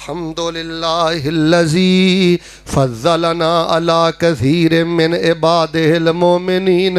अल्हम्दुलिल्लाहिल्लज़ी फज़्ज़लना अला कसीर मिन इबादिहिल मोमिनीन।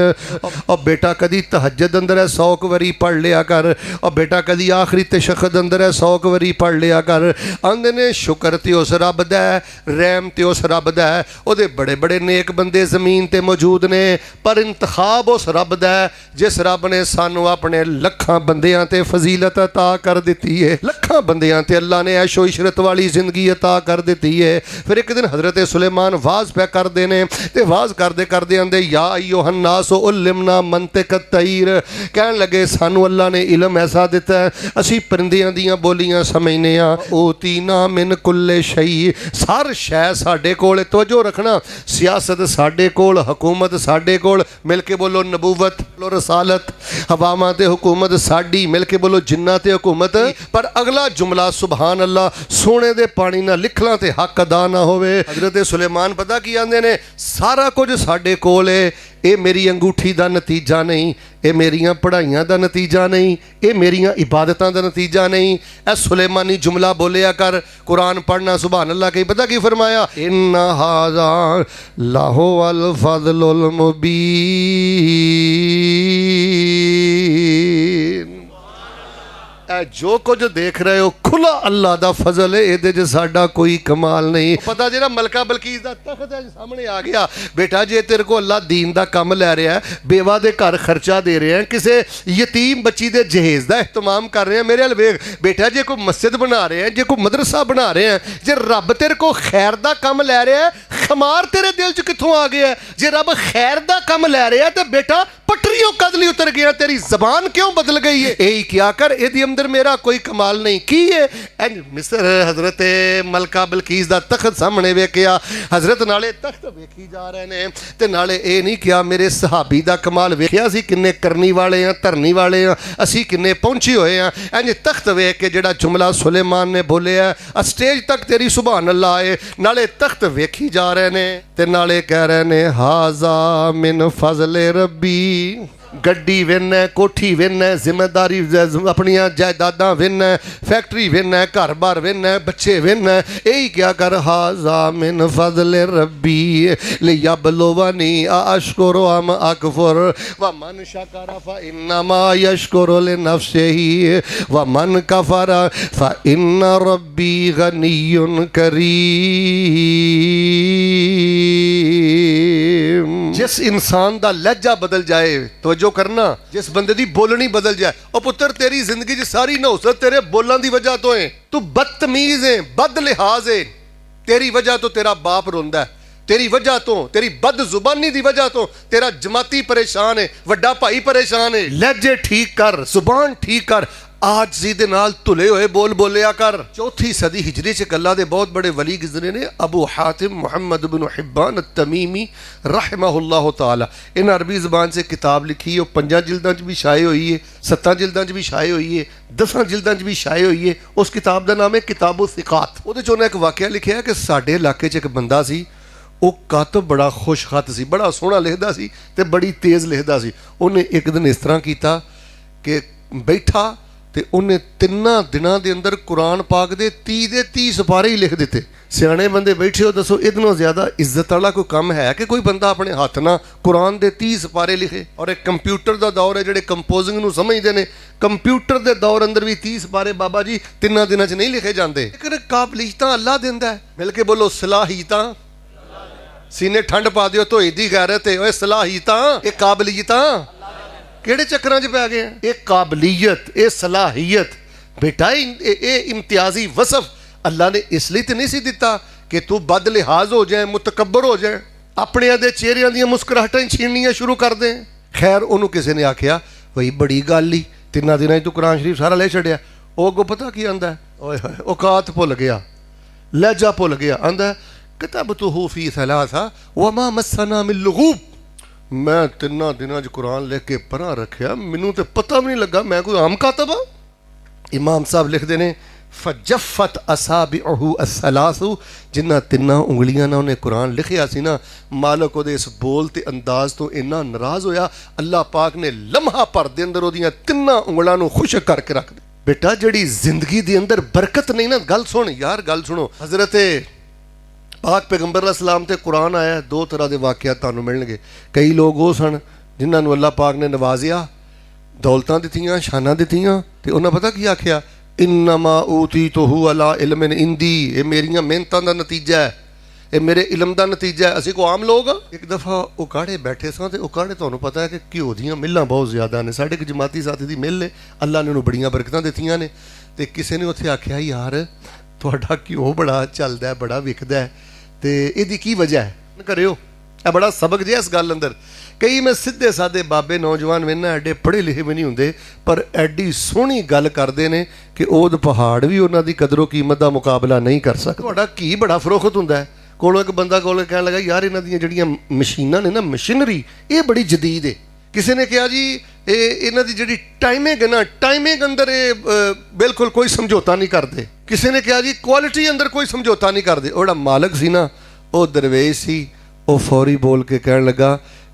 और बेटा कदी तहज्जुद अंदर है 100 वारी पढ़ लिया कर, और बेटा कदी आखिरी तशहद अंदर है 100 वारी पढ़ लिया कर। आंदे ने शुक्र ते उस रब दा है, रहम ते उस रब दा है, ओदे बड़े बड़े नेक बंदे ज़मीन ते मौजूद ने, पर इंतखाब उस रब दा है जिस रब ने सानू अपने लखां बंदियां ते फजीलत अता कर दिती है। लखां बंदियां ते अल्लाह ने ऐशो इशरत वाली जिंदगी अता कर दिती है। फिर एक दिन हज़रत सुलेमान वाज पे कर देने ते वाज करदे करदे आंदे या अय्युहन नास उल्लिमना मंतिक तैर, कहन लगे सानू अल्लाह ने इलम ऐसा दिता है असी परिंदियां दियां बोलियां समझने आ। ओतीना मिन कुल्ले शई, हर शै साडे कोल। तवज्जो रखना, सियासत साडे कोल, हुकूमत साडे कोल, मिल के बोलो नबूवत, बोलो रसालत, हवामा ते हुकूमत साडी, मिल के बोलो जिन्ना ते हुकूमत। पर अगला जुमला सुबहान अल्लाह, सोने दे पानी ना लिखला ते हक अदा ना होवे। हज़रत सुलेमान पता की आंदे ने, सारा कुछ साडे कोल है, ये मेरी अंगूठी का नतीजा नहीं, ये मेरियां पढ़ाइयां का नतीजा नहीं, ये मेरियां इबादतां का नतीजा नहीं। ए सुलेमानी जुमला बोलिया कर, कुरान पढ़ना सुभान अल्लाह के। पता की फरमाया, इन्ना हाज़ा लाहु अल फज़लुल मुबीन। जो कुछ देख रहे हो खुला अल्लाह दा फजल है, ये साडा कोई कमाल नहीं। पता जेड़ा मलका बलकीस दा तख्त है सामने आ गया, बेटा जे तेरे को अल्लाह दीन दा कम लै रहा है, बेवा दे घर खर्चा दे रहे हैं, किसी यतीम बच्ची दे जहेज दा एहतमाम कर रहे हैं, मेरे अल वेख बेटा जे कोई मस्जिद बना रहे हैं, जे कोई मदरसा बना रहे हैं, जे रब तेरे को खैर दा कम लै रहा है, खमार तेरे दिल च कित्थों आ गया है? जे रब खैर दा कम लै रहा है तो बेटा पटरियों कदली उतर गया, तेरी जबान क्यों बदल गई है? यही क्या कर, ये अंदर मेरा कोई कमाल नहीं की है। मिस्र हजरत मलका बलकीस दा तख्त सामने वेखिया, हजरत नाले तख्त वेखी जा रहे ने ते नाले ये नहीं किया मेरे सहाबी दा कमाल वेखिया सी, किन्ने करनी वाले हैं, धरनी वाले हैं, असी किन्ने पहुंचे हुए हैं। इंज तख्त वेख के जेड़ा जुमला सुलेमान ने बोलिया, स्टेज तक तेरी सुभान अल्लाह है, नाले तख्त वेखी जा रहे ने ते नाले कह रहे ने हाजा मिन फजले रब्बी। गड्डी विन है, कोठी विन है, जिम्मेदारी अपनिया जायदादा विन है, फैक्ट्री विन है, घर बार विन है, बच्चे विन है, यही क्या कर हाजा मिन फजले रब्बी लियबलुवनी अशकुरु अम अकफुर व मन शकरा फइन्नमा यशकुरु लिनफ्सिही व मन कफरा फइन्न रब्बी गनियुन करीम। जिस इंसान दा लहजा बदल जाए, तवज्जो करना, जिस बंदे दी बोलनी बदल जाए, और पुत्र तेरी जिंदगी च सारी नौसत तेरे बोलने की वजह तो है, तू बदतमीज है, बद लिहाज है, तेरी वजह तो तेरा बाप रोंदा है, तेरी वजह तो तेरी बद जुबानी की वजह तो तेरा जमाती परेशान है, वड्डा भाई परेशान है। लहजे ठीक कर, जुबान ठीक कर, आजी दे नाल धुले हुए बोल बोलिया कर। 4वीं सदी हिजरी च अल्लाह दे बहुत बड़े वली गुजरे ने, अबू हातिम मुहम्मद बिन हिब्बान अत-तमीमी रहमहुल्लाह ताला। इन अरबी ज़बान से किताब लिखी है, 5 जिल्दां च भी शाये हुई है, 7 जिल्दां च भी शाये हुई है, 10 जिल्दां च भी शाये हुई है। उस किताब का नाम है किताबु सिकात। उहदे च उन्हें एक वाकया लिखा है कि साडे इलाके च एक बंदा सी, वो कातब बड़ा खुश खत सी, बड़ा सोहना लिखदा सी ते बड़ी तेज़ लिखदा सी। उन्हें एक दिन इस तरह किया कि बैठा ते उन्हें 3 दिनों के अंदर कुरान पाक दे 30 सिपारे ही लिख दिते। सियाने बंदे बैठे हो, दसो इतनों ज़्यादा इज्जत वाला कोई काम है कि कोई बंदा अपने हाथ ना कुरान दे 30 सिपारे लिखे? और एक कंप्यूटर का दौर है, जोड़े कंपोजिंग नूं समझते हैं, कंप्यूटर के दौर अंदर भी 30 सिपारे बाबा जी 3 दिनों च नहीं लिखे जाते। लेकिन काबलियत अल्लाह दिंदा है, मिल के बोलो सलाहियत। सीने ठंड पा दियो धोई दी गैरत, सलाहियत ये काबलियत किहड़े चक्रां च पै गए? ये काबलियत, ये सलाहियत बेटा, ये इम्तियाजी वसफ अल्लाह ने इसलिए तो नहीं सी दिता कि तू बद लिहाज हो जाए, मुतकबर हो जाए, अपने दे चेहरियां दी मुस्कुराहटां छीननियां शुरू कर दें। खैर उन्होंने किसी ने आख्या भाई बड़ी गल ही, 3 दिनों तू कुरान शरीफ सारा ले छड़िया। वो अगों पता की आंदा, ओए होए औकात भुल गया, लहजा भुल गया। आंदा कतबतुहु फी सलासा वमा मस्सना मिन लुगूब। मैं 3 दिनों कुरान लिख के परा रखा, मैनू तो पता भी नहीं लगा मैं कोई आम कातब हाँ। इमाम साहब लिखते हैं फजफत असाबिअहु अस्सलासु, जिन्ना 3 उंगलियां ना उन्हें कुरान लिखिया सी ना, मालक उहदे इस बोल ते अंदाज तो इन्ना नाराज होया, अल्लाह पाक ने लम्हा भर दे अंदर उहदियां 3 उंगलां नूं खुशक करके रख दे। बेटा जिहड़ी जिंदगी दे अंदर बरकत नहीं ना, गल सुन यार, गल सुनो। हज़रत पाक पैगंबर अलैहि सलाम ते कुरान आया, दो तरह के वाक़यात तुहानूं मिलणगे। कई लोग वो सन जिन्हां नूं अल्लाह पाक ने नवाजिया, दौलतां दित्तियां, शानां दित्तियां, ते उन्हां पता की आखिया, इन्नमा ऊतीतुहु अला इल्मिन इंदी, ये मेरियां मेहनतां दा नतीजा है, ये मेरे इलम का नतीजा है। असीं को आम लोग एक दफ़ा उकाड़े बैठे सां ते उकाड़े तुहानूं पता है कि घिओ दियां मिल्लां बहुत ज़्यादा ने। साढ़े एक जमाती साथी दी मिल है, अल्लाह ने उन्होंने बड़ियां बरकतां दित्तियां ने। ते किसी ने उत्थे आख्या यार तुहाडा घिओ बड़ा चलदा है, बड़ा विकदा है, ते इहदी की वजह है? करियो ਇਹ बड़ा सबक जिहा इस गल अंदर। कई मैं सीधे सादे बाबे नौजवान वेना एडे पढ़े लिखे भी नहीं होंदे, पर एडी सोहनी गल करते हैं कि ओद पहाड़ भी उन्हां दी कदरों कीमत का मुकाबला नहीं कर सकदा। तुहाडा घी बड़ा फरोखत हुंदा है। कोलों एक बंदा कोल कहण लगा यार इन्हां दियां जिहड़ियां मशीनां ने ना, मशीनरी ये बड़ी जदीद है। किसी ने कहा जी इन्हां दी जिहड़ी टाइमिंग है ना, टाइमिंग अंदर ये बिल्कुल कोई समझौता नहीं करते। किसी ने कहा जी क्वालिटी अंदर कोई समझौता नहीं करते। वो जिहड़ा मालक सी ना, वो दरवेश सी, वो फौरी बोल के कहण लगा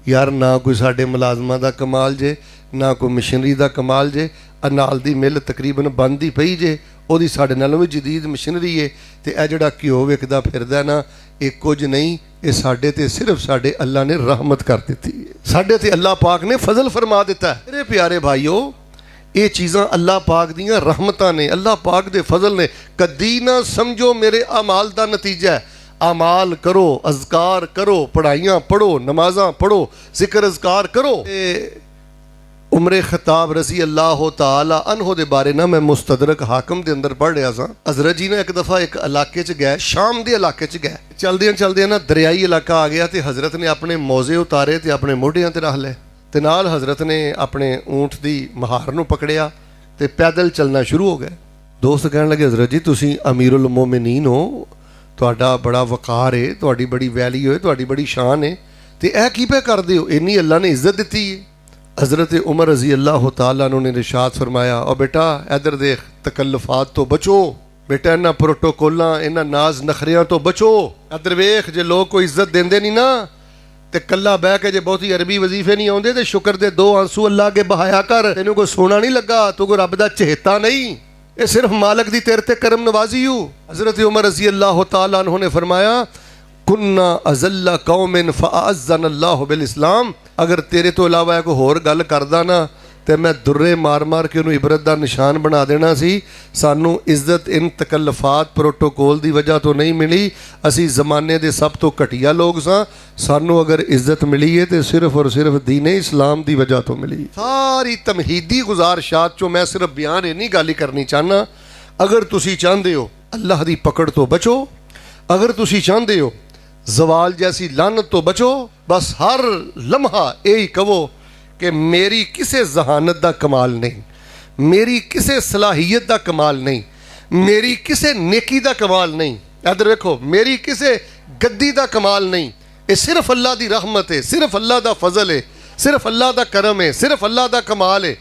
यार ना कोई साडे मुलाजमां दा कमाल जे, ना कोई मशीनरी दा कमाल जे, नाल दी मिल तकरीबन बंद ही पई जे, ਉਹਦੀ ਸਾਡੇ ਨਾਲੋਂ ਵੀ ਜਦੀਦ ਮਸ਼ੀਨਰੀ ਹੈ, ਤੇ ਇਹ ਜਿਹੜਾ ਘਿਓ ਵਿਕਦਾ ਫਿਰਦਾ ਨਾ, ਇਹ ਕੁਝ ਨਹੀਂ, ਇਹ ਸਾਡੇ ਤੇ ਸਿਰਫ ਸਾਡੇ ਅੱਲਾ ਨੇ ਰਹਿਮਤ ਕਰ ਦਿੱਤੀ ਹੈ, ਸਾਡੇ ਤੇ ਅੱਲਾ ਪਾਕ ਨੇ ਫਜ਼ਲ ਫਰਮਾ ਦਿੱਤਾ ਹੈ। ਮੇਰੇ ਪਿਆਰੇ ਭਾਈਓ, ਇਹ ਚੀਜ਼ਾਂ ਅੱਲਾ ਪਾਕ ਦੀਆਂ ਰਹਿਮਤਾਂ ਨੇ, ਅੱਲਾ ਪਾਕ ਦੇ ਫਜ਼ਲ ਨੇ। ਕਦੀ ਨਾ ਸਮਝੋ ਮੇਰੇ ਅਮਾਲ ਦਾ ਨਤੀਜਾ ਹੈ। अमाल करो, अज़कार करो, पढ़ाइयाँ पढ़ो, नमाज़ां पढ़ो, ज़िक्र अज़कार करो। उमर खताब रज़ी अल्लाह तआला अन्हु दे बारे ना मैं मुस्तदरक हाकम दे अंदर पढ़ रहा था। हज़रत जी ने एक दफ़ा एक इलाके च गए, शाम के इलाके च गए, चलदे चलदे ना दरियाई इलाका आ गया, तो हज़रत ने अपने मौजे उतारे तो अपने मोढियां ते रख ले, ते नाल हज़रत ने अपने ऊँट की महार नूं पकड़िया तो पैदल चलना शुरू हो गए। दोस्त कहने लगे हज़रत जी तुसीं अमीरुल मोमिनीन हो, ਤੁਹਾਡਾ बड़ा वकार है, ਤੁਹਾਡੀ बड़ी वैल्यू है, ਤੁਹਾਡੀ बड़ी शान है, तो यह की पे करते हो? इन्नी अल्लाह ने इज्जत दी है। हज़रत उमर रज़ी अल्लाह तआला ने इरशाद फरमाया, और बेटा इधर देख, तकल्लुफात तो बचो बेटा, इन्हां प्रोटोकोलां इन्हां नाज नखरियां तो बचो। इधर वेख, जे लोग कोई इज्जत देंदे नहीं ना, तो कल्ला बह के जे बहुती अरबी वजीफे नहीं आउंदे, तो शुक्र दे दो आंसू अल्लाह अगे बहाया कर। तैनूं कोई सोना नहीं लगा, तू कोई रब दा चहेता नहीं, ये सिर्फ मालक दी तेरे ते करम नवाजी हूँ। हज़रत उमर रज़ी अल्लाह तआला अन्हु ने फरमाया, कुन्ना अज़ल्ला कौमिन फ़अअज़्ज़ना अल्लाहु बिल इस्लाम, अगर तेरे तो इलावा कोई होर गल करदा ना, तो मैं दुर्रे मार मार के उन्होंने इबरत का निशान बना देना सी। सानू इज्जत इन तकल्लुफात प्रोटोकोल की वजह तो नहीं मिली, असी ज़माने के सब तो घटिया लोग सां। सानू अगर इज्जत मिली है तो सिर्फ और सिर्फ दीन इस्लाम की वजह तो मिली। सारी तमहीदी गुजारिशात चो मैं सिर्फ बयान इन्नी गल ही करनी चाहना, अगर तुसी चाहते हो अल्लाह की पकड़ तो बचो, अगर तुसी चाहते हो जवाल जैसी लानत तो बचो, बस हर लम्हा यही कहो कि मेरी किसी जहानत का कमाल नहीं, मेरी किसी सलाहियत का कमाल नहीं, मेरी किसी नेकी का कमाल नहीं, इधर देखो मेरी किसी गद्दी का कमाल नहीं, ये सिर्फ अल्लाह की रहमत है, सिर्फ अल्लाह का फजल है, सिर्फ अल्लाह का करम है, सिर्फ अल्लाह का कमाल है।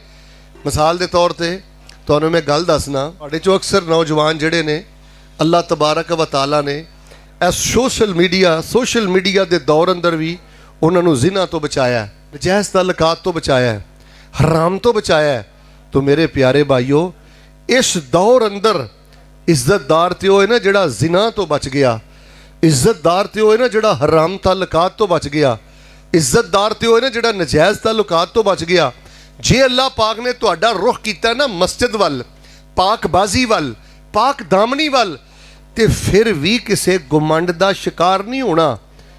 मिसाल के तौर पर तुहानूं मैं गल दसना, तुहाडे चों अक्सर नौजवान जिहड़े ने अल्लाह तबारक व तआला ने इस सोशल मीडिया के दौर अंदर भी उन्होंने जिना तो बचाया है, नजायज़ तल्लुकात तो बचाया है, हराम तो बचाया है। तो मेरे प्यारे भाइयों, इस दौर अंदर इज्जतदार तो है ना जिहड़ा जिना तो बच गया, इज्जतदार तो है ना जिहड़ा हराम तल्लुकात तो बच गया, इज्जतदार तो है ना जिहड़ा नजायज़ तल्लुकात तो बच गया। जे अल्लाह पाक ने तुहाडा रुख कीता ना मस्जिद वल, पाकबाजी वल, पाक दामनी वल, तो फिर भी किसी गुमंड का शिकार नहीं होना,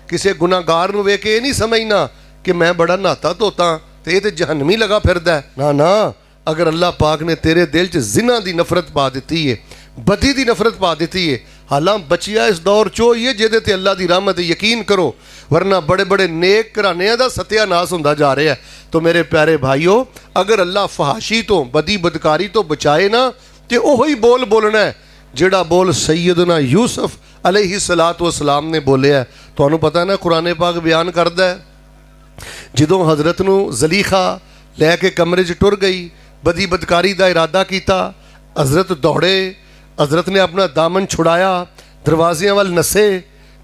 किसी गुनाहगार नूं वेख के नहीं समझना कि मैं बड़ा नहाता धोता तो ये तो जहन्नमी लगा फिरदा है। ना ना, अगर अल्लाह पाक ने तेरे दिल च जिना की नफरत पा दी है, बदी की नफरत पा दी है, हालांकि बचिया इस दौर चो ही है जिहदे ते अल्लाह की रहमत यकीन करो, वरना बड़े बड़े नेक घरानियां दा सत्यानाश होंदा जा रहा है। तो मेरे प्यारे भाईओ, अगर अल्लाह फहाशी तो बदी बदकारी तो बचाए ना, तो वही बोल बोलना है जिहड़ा बोल सैयदना यूसुफ अलैहिस्सलातु वस्सलाम ने बोलिया है। तुहानूं पता है ना, कुरान पाक बयान करदा है, जदों हज़रत नूं ज़लीखा लैके कमरे च टुर गई, बदी बदकारी का इरादा किया, हज़रत दौड़े, हज़रत ने अपना दामन छुड़ाया, दरवाज़ियां वाल नसे,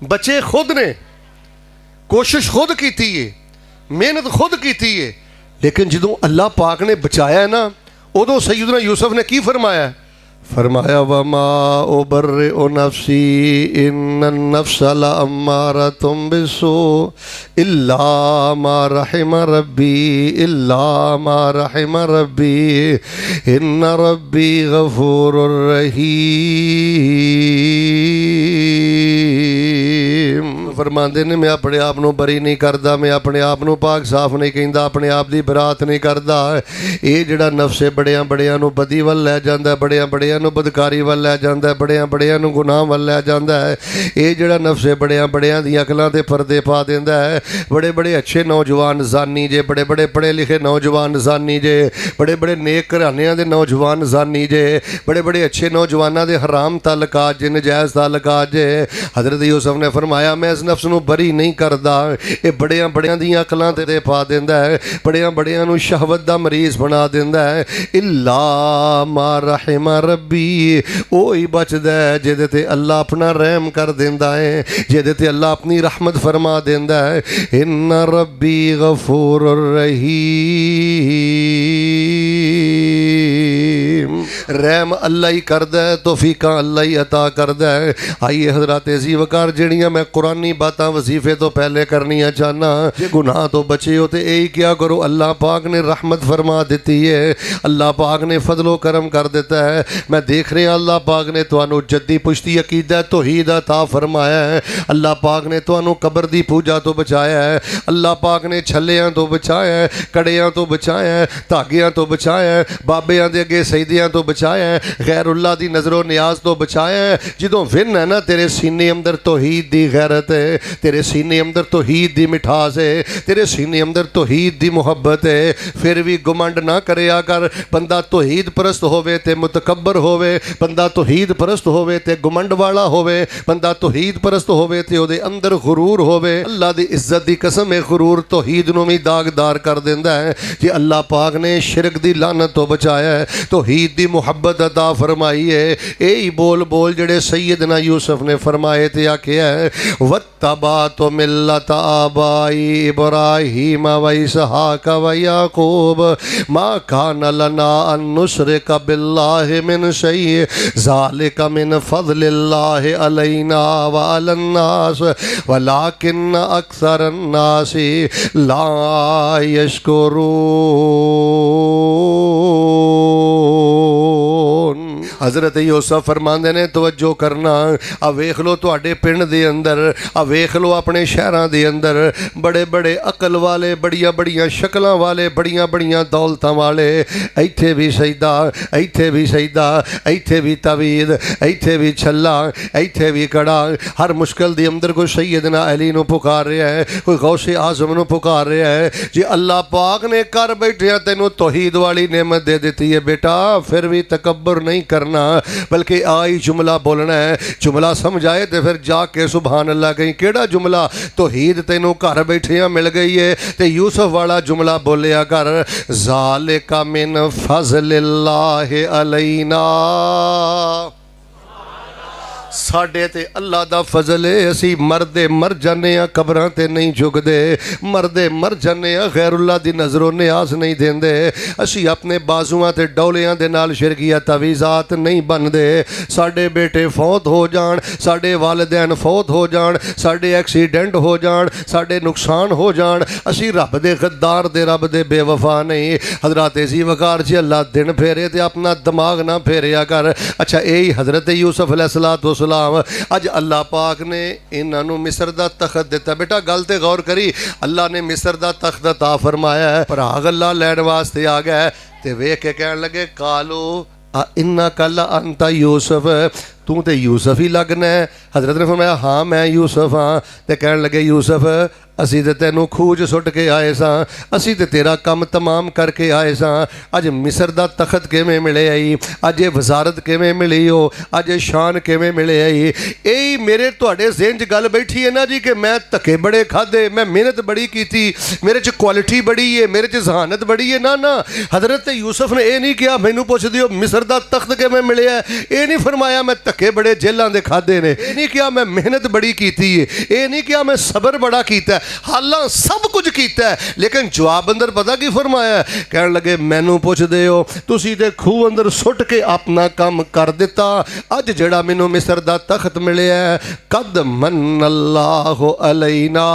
बचे खुद ने, कोशिश खुद की है, मेहनत खुद की है, लेकिन जदों अल्लाह पाक ने बचाया है ना, ادو سیدنا یوسف نے کی فرمایا؟ فرمایا وما ابرئ نفسی ان النفس لامارۃ بالسوء الا ما رحم ربی الا ما رحم ربی ان ربی غفور رحیم۔ فرماندے نے میں اپنے آپ نو بری نہیں کردا، میں اپنے آپ نو پاک صاف نہیں کہندا، اپنے آپ دی برات نہیں کردا۔ اے جڑا نفس بڑیاں بڑیاں نو بدی ول لے جاندا ہے، بڑیاں بڑیاں نو بدکاری ول لے جاندا ہے، بڑیاں بڑیاں نو گناہ ول لے جاندا ہے۔ اے جڑا نفس بڑیاں بڑیاں دی عقلاں تے پردے پا دیندا ہے۔ بڑے بڑے اچھے نوجوان زانی جے، بڑے بڑے پڑھے لکھے نوجوان زانی جے، بڑے بڑے نیک گھرانیاں دے نوجوان زانی جے، بڑے بڑے اچھے نوجواناں دے حرام تعلقات جے، نجائز تعلقات جے۔ حضرت یوسف نے فرمایا میں اس نفس نو بری نہیں کردا، اے بڑیاں بڑیاں دیاں عقلاں تے پا دیندا ہے، بڑیاں بڑیاں نو شہوت دا مریض بنا دیندا ہے۔ الا ما رحم ربی، اوہی بچدا ہے جدے تے اللہ اپنا رحم کر دیندا ہے، جدے تے اللہ اپنی رحمت فرما دیندا ہے۔ ان ربی غفور رحیم، رحم اللہ ہی کردا ہے، توفیقاں اللہ ہی عطا کردا ہے۔ آئیے حضرات عزیز وقار جڑیاں میں قرآنی باتاں وظیفے تو پہلے کرنیاں چاہنا، جے گناہ تو بچے ہو تے یہی کیا کرو، اللہ پاک نے رحمت فرما دیتی ہے، اللہ پاک نے فضل و کرم کر دیتا ہے۔ میں دیکھ رہا اللہ پاک نے تانوں جدی پشتی عقیدہ توحید عطا فرمایا ہے، اللہ پاک نے تانوں قبر دی پوجا تو بچایا ہے، اللہ پاک نے چھلیاں تو بچایا ہے، کڑیاں تو بچایا ہے، دھاگیاں تو بچایا ہے، بابیاں دے اگے سجدیاں تو بچایا ہے، غیر اللہ دی نظر و نیاز تو بچایا ہے۔ جدوں ون ہے نا تیرے سینے اندر توحید دی غیرت ہے، تیرے سینے اندر توحید دی مٹھاس ہے، تیرے سینے اندر توحید دی محبت ہے، پھر بھی گمنڈ نہ کریا کر۔ بندہ توحید پرست ہووے تے متکبر ہووے، بندہ توحید پرست ہووے تے گمنڈ والا ہووے، بندہ توحید پرست ہووے تے او دے اندر غرور ہووے، اللہ دی عزت دی قسم ہے غرور توحید نو بھی داغدار کر دیندا ہے۔ جی اللہ پاک نے شرک دی لعنت تو بچایا ہے، توحید دی محبت عطا فرمائی ہے۔ اے بول بول جڑے سیدنا یوسف نے فرمائے تے آکھیا ہے وَاتَّبَعْتُ مِلَّةَ آبَائِي إِبْرَاهِيمَ وَإِسْحَاقَ وَيَعْقُوبَ مَا كَانَ لَنَا أَن نُشْرِكَ بِاللَّهِ مِنْ شَيْءٍ ذَلِكَ مِنْ فَضْلِ اللَّهِ عَلَيْنَا وَعَلَى النَّاسِ وَلَكِنَّ أَكْثَرَ النَّاسِ لَا يَشْكُرُونَ۔ حضرت یوسف فرماندے نے توجہ کرنا، اب ویکھ لو تواڈے پنڈ دے اندر، اب ویکھ لو اپنے شہراں دے اندر بڑے بڑے عقل والے، بڑیاں بڑیاں شکلاں والے، بڑیاں بڑیاں دولتاں والے، ایتھے بھی سجدہ، ایتھے بھی سجدہ، ایتھے بھی تعویذ، ایتھے بھی چھلا، ایتھے بھی کڑا، ہر مشکل دے اندر کوئی سیدنا علی نو پکار رہا ہے، کوئی غوث اعظم نو پکار رہا ہے۔ جی اللہ پاک نے کر بیٹھیا تینوں توحید والی نعمت دے دیتی ہے بیٹا، پھر بھی تکبر نہیں کرنا، بلکہ آئی جملہ بولنا ہے، جملہ سمجھ آئے تے پھر جا کے سبحان اللہ کہیں کیڑا جملہ، توحید تینوں گھر بیٹھیاں مل گئی ہے تے یوسف والا جملہ بولیا کر، ذالک من فضل اللہ علینا، ساڈے تے اللہ دا فضل ہے، اسی مردے مر جانے ہیں قبراں تے نہیں جھک دے، مردے مر جانے ہیں غیر اللہ دی نظر و نیاز نہیں دیندے، اسی اپنے بازوਆਂ تے ڈولیاں دے نال شرکیہ تعویذات نہیں بن دے، ساڈے بیٹے فوت ہو جان، ساڈے والدین فوت ہو جان، ساڈے ایکسیڈنٹ ہو جان، ساڈے نقصان ہو جان، اسی رب دے غدار دے رب دے بے وفا نہیں۔ حضرات عزیز وقار جی اللہ دن پھیرے تے اپنا دماغ نہ پھیریا کر۔ اچھا یہی حضرت یوسف علیہ السلام اج اللہ پاک نے انہاں نو مصر دا تخت دیتا، بیٹا گل تے غور کری، اللہ نے مصر دا تخت عطا فرمایا ہے، پر اللہ لین واسطے آ گئے تے ویکھ کے کہن لگے قالو انک لانت یوسف، تو تے یوسف ہی لگنا ہے۔ حضرت نے فرمایا ہاں میں یوسف ہاں، تے کہن لگے یوسف اسی تے تینوں کھوج سٹ کے آئے ساں، اسی تے تیرا کم تمام کر کے آئے ساں، اج مصر دا تخت کیویں ملے آئی، اج وزارت کیویں ملی ہو، اج شان کیویں ملے آئی، اے میرے تواڈے ذہن چ گل بیٹھی ہے نا جی کہ میں تکے بڑے کھادے، میں محنت بڑی کیتی، میرے چ کوالٹی بڑی ہے، میرے چ ذہانت بڑی ہے، نا حضرت یوسف نے اے نہیں کیا مینوں پوچھ دیو مصر دا تخت کیویں ملے ہے، اے نہیں فرمایا میں تکے بڑے جیلاں دے کھادے نے، اے نہیں کیا میں محنت بڑی کیتی ہے، اے نہیں کیا میں صبر بڑا کیتا ہے، हालां सब कुछ कीता है, लेकिन जवाब अंदर पता की फरमाया? कहन लगे मैनू पुछदे हो, तुसी ते खूह अंदर सुट के अपना काम कर दिता, अज जेड़ा मैनू मिस्र दा तख्त मिलिया कद मन अल्लाह अलैना,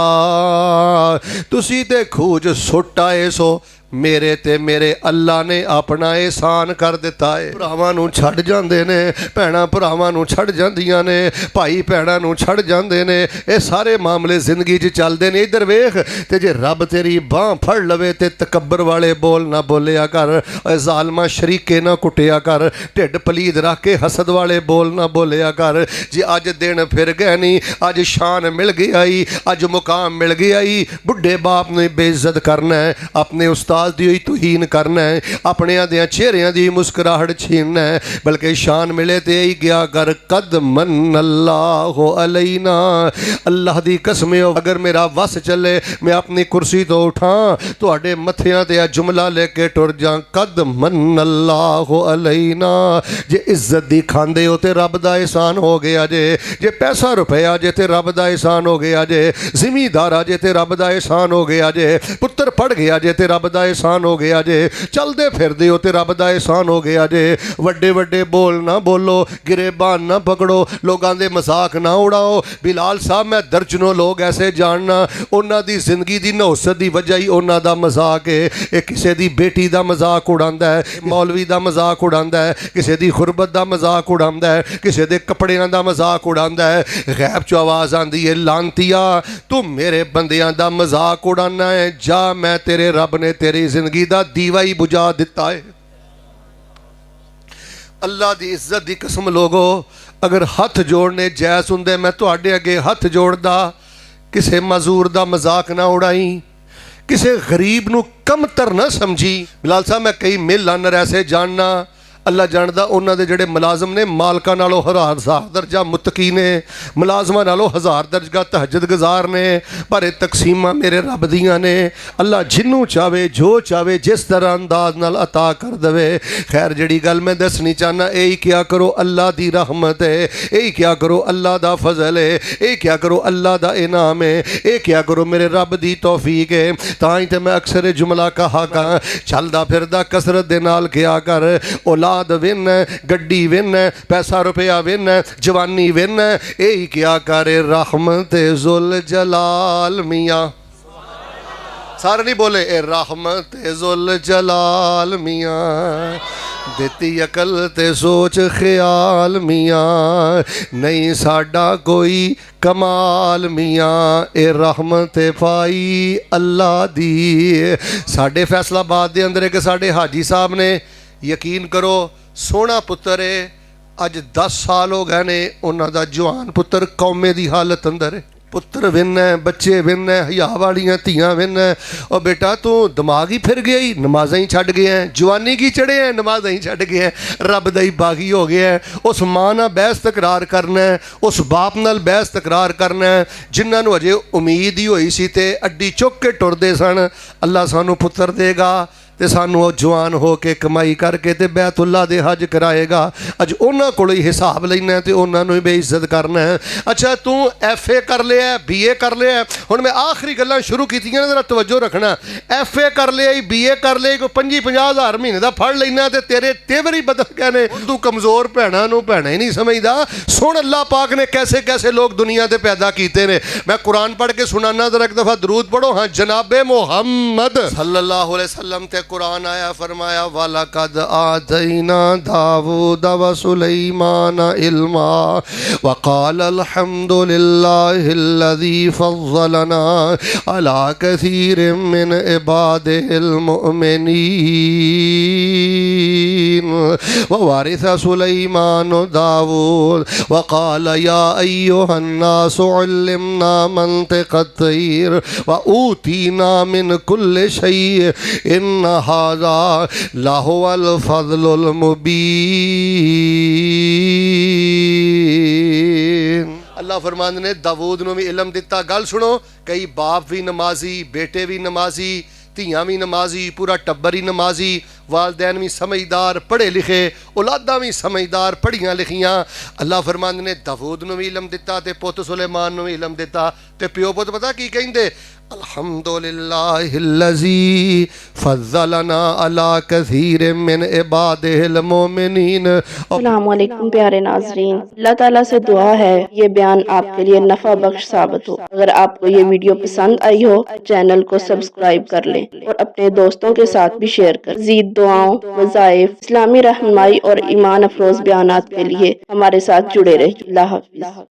तुसी ते खूह च सुट आए सो, मेरे ते मेरे अल्लाह ने अपना एहसान कर दिता है। भरावां नूं छड्ड जांदे ने, भैणां भरावां नूं छड्ड जांदियां ने, भाई भैणां नूं छड्ड जांदे ने, ये सारे मामले जिंदगी च चलदे ने। इधर वेख, ते जे रब तेरी बांह फड़ लवे ते तकब्बर वाले बोल ना बोलिया कर, जालमा शरीके ना कुटिया कर, ढिड पलीद रख के हसद वाले बोल ना बोलिया कर। जे अज दिन फिर गए नहीं, अज शान मिल गई आई, अज मुकाम मिल गई आई, बुढ़े बाप ने बेइज्जत करना है, अपने उस्ताद दी तुहीन करना है, अपने दियां चेहरियां दी मुस्कुराहट छीनना है, बल्कि शान मिले ते ही गया कर कद मन अल्लाह अलैना। अल्लाह दी कसम है, अगर मेरा वस चले मैं अपनी कुर्सी तो उठा तुहाडे मत्थियां ते आ जुमला लेके टुर जा, कद मन अल्लाह अलैना। जे इज्जत दी खांदे हो ते रब दा एहसान हो गया जे, जे पैसा रुपया जे ते रब दा एहसान हो गया जे, जिमीदार जे ते रब दा एहसान हो गया जे, पुत्र पढ़ गया जे ते रब दा एहसान हो गया जे, चलदे फिरदे हो ते रब दा एहसान हो गया जे। वड्डे वड्डे बोल ना बोलो, गिरेबान ना पकड़ो, लोगों दे मजाक ना उड़ाओ। बिलाल साहब मैं दर्जनों लोग ऐसे जानना, उन्हां दी जिंदगी दी नौसत दी वजह ही उन्हां दा मजाक है। ये किसी दी बेटी दा मजाक उड़ांदा है, मौलवी दा मजाक उड़ांदा है, किसी दी गुरबत दा मजाक उड़ांदा है, किसी दे कपड़ियां दा मजाक उड़ांदा है। गैब चो आवाज़ आंदी है, लांतिया तू मेरे बंदियां दा मजाक उड़ाना है, जा मैं तेरे रब ने तेरी जिंदगी दा दीवा ही बुझा दिता है। अल्लाह दी इज्जत दी कसम लोगो, अगर हथ जोड़ने जैस हुंदे मैं तुहाडे अगे हथ जोड़दा, किसे मजूर दा मजाक ना उड़ाई, किसे गरीब नू कमतर ना समझी। बिलाल साहब मैं कई मिल अनर ऐसे जानना, अल्लाह जानदा उन्हां दे जिहड़े मुलाजम ने मालका नालों हज़ार दर्जा मुतकी ने, मुलाजमां नालों हज़ार दर्जा तहज्जुद गुजार ने, पर ये तकसीमां मेरे रब दियां ने। अल्लाह जिन्नू चाहे जो चाहे जिस तरह अंदाज नाल अता कर दवे। खैर जिहड़ी गल मैं दसनी चाहना, यही क्या करो अल्लाह दी रहमत है, यही क्या करो अल्लाह दा फजल है, यही क्या करो अल्लाह दा इनाम है, ये क्या करो मेरे रब दी तौफीक है। तां ही ते मैं अक्सर जुमला कहा कहां, चलदा फिरदा कसरत दे नाल क्या कर, औलाद विन, गड्डी विन, पैसा रुपया विन, जवानी विन, यही क्या करे रहमत जुल जलाल मियाँ। सारे नहीं बोले ए रहमत जुल जलाल मियाँ, देती अकल ते सोच ख्याल मियाँ, नहीं साडा कोई कमाल मियाँ, ए रहमत पाई अल्लाह दी। साडे फैसलाबाद दे अंदर एक साडे हाजी साहब ने, यकीन करो सोहना पुत्तर है, अज 10 साल हो गए ने, उन्हां दा जवान पुत्तर कौमे दी हालत अंदर है। पुत्र विन है, बच्चे विन है, हया वालियां धियां विन है। और बेटा तू दिमाग ही फिर गया ही, नमाज़ां ही छड्ड गया है, जवानी की चढ़े हैं, नमाज़ां ही छड्ड गया है, रब दा ही बागी हो गया है। उस मां नाल बहस तकरार करना है, उस बाप नाल बहस तकरार करना है, जिन्हां नूं अजे उम्मीद ही होई सी ते अड्डी चुक के टुरदे सन, अल्लाह सानू पुत्र देगा ते सानू जवान हो के कमाई करके ते बैतुल्ला दे हज कराएगा। अज उन्हां कोलों ही हिसाब लेना ते उन्हां नूं ही बेइज्जत करना है। अच्छा तू FA कर लिया, BA कर लिया, हुण मैं आखिरी गल्लां शुरू कीतियां, जरा तवज्जो रखना। FA कर लिया, BA कर लिया, कोई 50-50 हज़ार महीने का फड़ लेना ते तेरे तेवर ही बदल गए ने। तू कमज़ोर भैणां नूं भैणां ही नहीं समझदा। सुन अल्लाह पाक ने कैसे कैसे लोग दुनिया ते पैदा कीते ने। मैं कुरान पढ़ के सुनाना, जरा एक दफ़ा दरूद पढ़ो। हाँ जनाबे मुहम्मद सल्लल्लाहु अलैहि वसल्लम ते कुरान आया, फरमाया वलक़द आतैना दाऊद व सुलैमान इल्मा वक़ाल अल्हम्दुलिल्लाहिल्लज़ी फ़ज़्ज़लना अला कसीरिम मिन इबादिहिल मुअमिनीन ववारिस सुलैमान दाऊद वक़ाल या अय्युहन्नासु उल्लिमना मंतिक़त तैर व ऊतीना मिन कुल्लि शैइन इन्ना हाज़ा लाहुवल फ़ज़्लुल मुबीन। अल्लाह फरमांदे ने दाऊद नूं भी इलम दिता। गल सुनो, कई बाप भी नमाजी, बेटे भी नमाजी, धियां भी नमाजी, पूरा टब्बर ही नमाजी, वालदैन भी समझदार पढ़े लिखे, औलादा भी समझदार पढ़ियां लिखियां। अल्लाह फरमांदे ने दाऊद नूं भी इलम दिता ते पुत्त सुलेमान नूं भी इलम दिता। ते प्यो पुत्त पता की कहिंदे, الحمدللہ فضلنا علی کثیر من عبادہ المومنین۔ السلام علیکم پیارے ناظرین، اللہ تعالیٰ سے دعا ہے یہ بیان آپ کے لیے نفع بخش ثابت ہو۔ اگر آپ کو یہ ویڈیو پسند آئی ہو چینل کو سبسکرائب کر لیں اور اپنے دوستوں کے ساتھ بھی شیئر کر۔ مزید دعاؤں، وظائف، اسلامی رہنمائی اور ایمان افروز بیانات کے لیے ہمارے ساتھ جڑے رہیں۔ اللہ حافظ۔